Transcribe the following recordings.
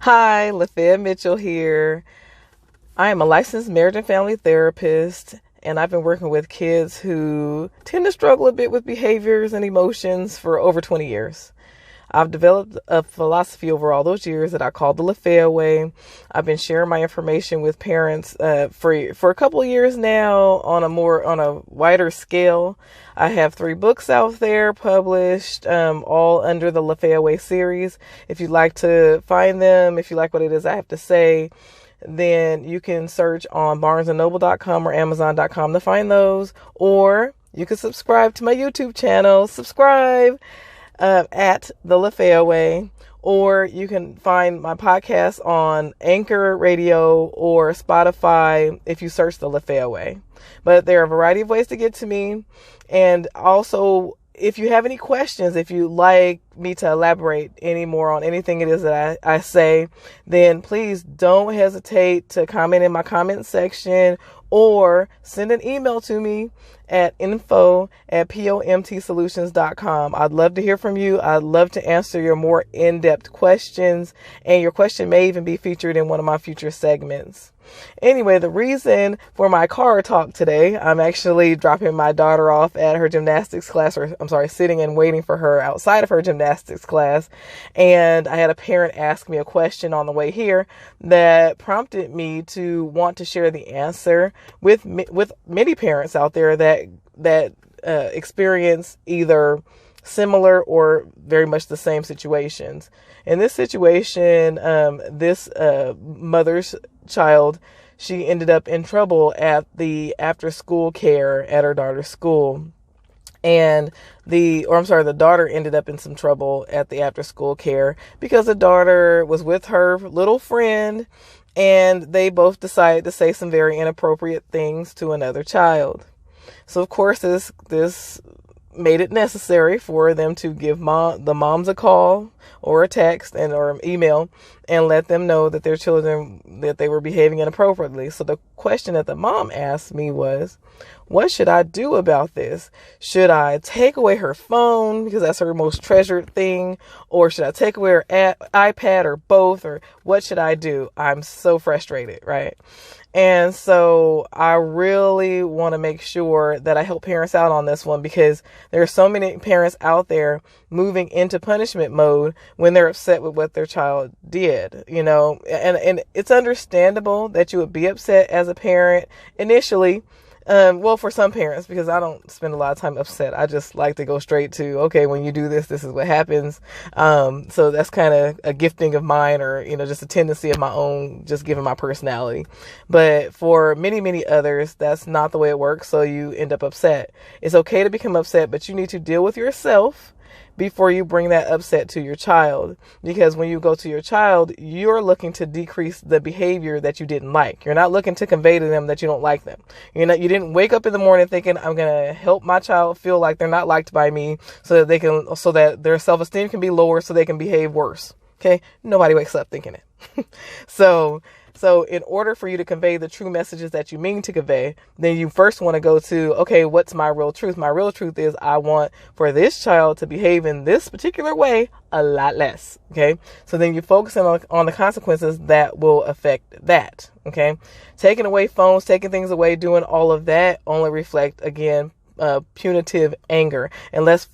Hi, Lafaya Mitchell here. I am a licensed marriage and family therapist, and I've been working with kids who tend to struggle a bit with behaviors and emotions for over 20 years. I've developed a philosophy over all those years that I call the Lafaya way. I've been sharing my information with parents for a couple of years now on a wider scale. I have 3 books out there published, all under the Lafaya way series. If you'd like to find them, if you like what it is I have to say, then you can search on barnesandnoble.com or amazon.com to find those, or you can subscribe to my YouTube channel. Subscribe at the Lafaya way, or you can find my podcast on Anchor Radio or Spotify if you search the Lafaya way. But there are a variety of ways to get to me. And also, if you have any questions, if you'd like me to elaborate any more on anything it is that I say, then please don't hesitate to comment in my comment section or send an email to me at info@pomtsolutions.com. I'd love to hear from you. I'd love to answer your more in-depth questions, and your question may even be featured in one of my future segments. Anyway, the reason for my car talk today, I'm actually dropping my daughter off at her gymnastics class, sitting and waiting for her outside of her gymnastics class. And I had a parent ask me a question on the way here that prompted me to want to share the answer with many parents out there that experience either similar or very much the same situations. In this situation, this mother's child, she ended up in trouble at the after school care at her daughter's school. And the daughter ended up in some trouble at the after school care because the daughter was with her little friend, and they both decided to say some very inappropriate things to another child. So of course this made it necessary for them to give the moms a call or a text or email and let them know that their children, that they were behaving inappropriately. So the question that the mom asked me was, what should I do about this? Should I take away her phone because that's her most treasured thing? Or should I take away her iPad, or both? Or what should I do? I'm so frustrated, right? And so I really want to make sure that I help parents out on this one, because there are so many parents out there moving into punishment mode when they're upset with what their child did, and it's understandable that you would be upset as a parent initially. Well, for some parents, because I don't spend a lot of time upset. I just like to go straight to, okay, when you do this, this is what happens. So that's kind of a gifting of mine, or, just a tendency of my own, just given my personality. But for many, many others, that's not the way it works. So you end up upset. It's okay to become upset, but you need to deal with yourself before you bring that upset to your child. Because when you go to your child, you're looking to decrease the behavior that you didn't like. You're not looking to convey to them that you don't like them. You didn't wake up in the morning thinking, I'm going to help my child feel like they're not liked by me so that their self-esteem can be lower so they can behave worse. Okay? Nobody wakes up thinking it. So in order for you to convey the true messages that you mean to convey, then you first want to go to, okay, what's my real truth? My real truth is I want for this child to behave in this particular way a lot less. Okay. So then you focus on the consequences that will affect that. Okay. Taking away phones, taking things away, doing all of that only reflect, again, punitive anger, unless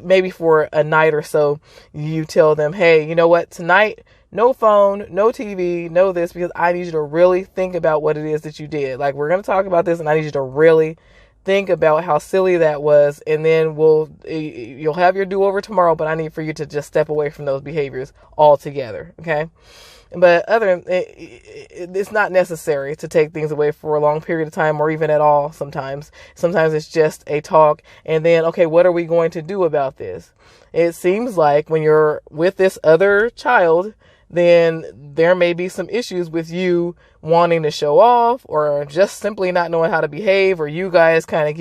maybe for a night or so, you tell them, hey, you know what, tonight, no phone, no TV, no this, because I need you to really think about what it is that you did. Like, we're going to talk about this, and I need you to really think about how silly that was. And then you'll have your do-over tomorrow, but I need for you to just step away from those behaviors altogether. Okay. But it's not necessary to take things away for a long period of time, or even at all. Sometimes it's just a talk, and then, okay, what are we going to do about this? It seems like when you're with this other child, then there may be some issues with you wanting to show off, or just simply not knowing how to behave, or you guys kind of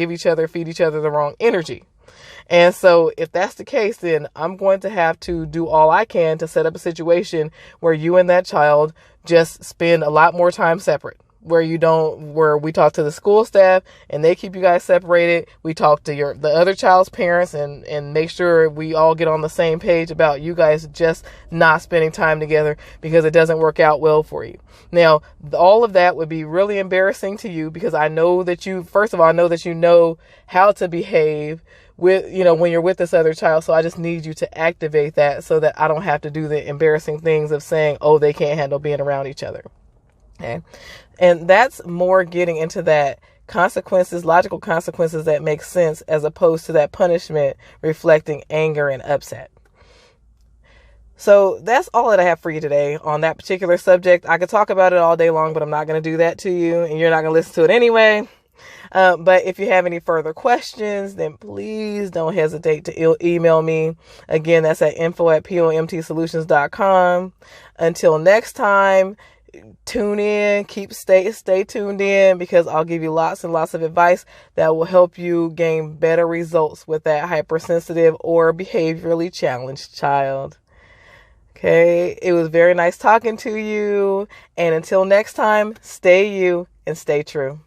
feed each other the wrong energy. And so if that's the case, then I'm going to have to do all I can to set up a situation where you and that child just spend a lot more time separate. where we talk to the school staff and they keep you guys separated. We talk to the other child's parents and make sure we all get on the same page about you guys just not spending time together because it doesn't work out well for you. Now, all of that would be really embarrassing to you because I know that first of all, I know that you know how to behave with, when you're with this other child. So I just need you to activate that so that I don't have to do the embarrassing things of saying, oh, they can't handle being around each other. Okay. And that's more getting into that consequences, logical consequences that make sense as opposed to that punishment reflecting anger and upset. So that's all that I have for you today on that particular subject. I could talk about it all day long, but I'm not going to do that to you and you're not going to listen to it anyway. But if you have any further questions, then please don't hesitate to email me. Again, that's at info@pomtsolutions.com. Until next time, tune in, stay tuned in because I'll give you lots and lots of advice that will help you gain better results with that hypersensitive or behaviorally challenged child. Okay, it was very nice talking to you. And until next time, stay you and stay true.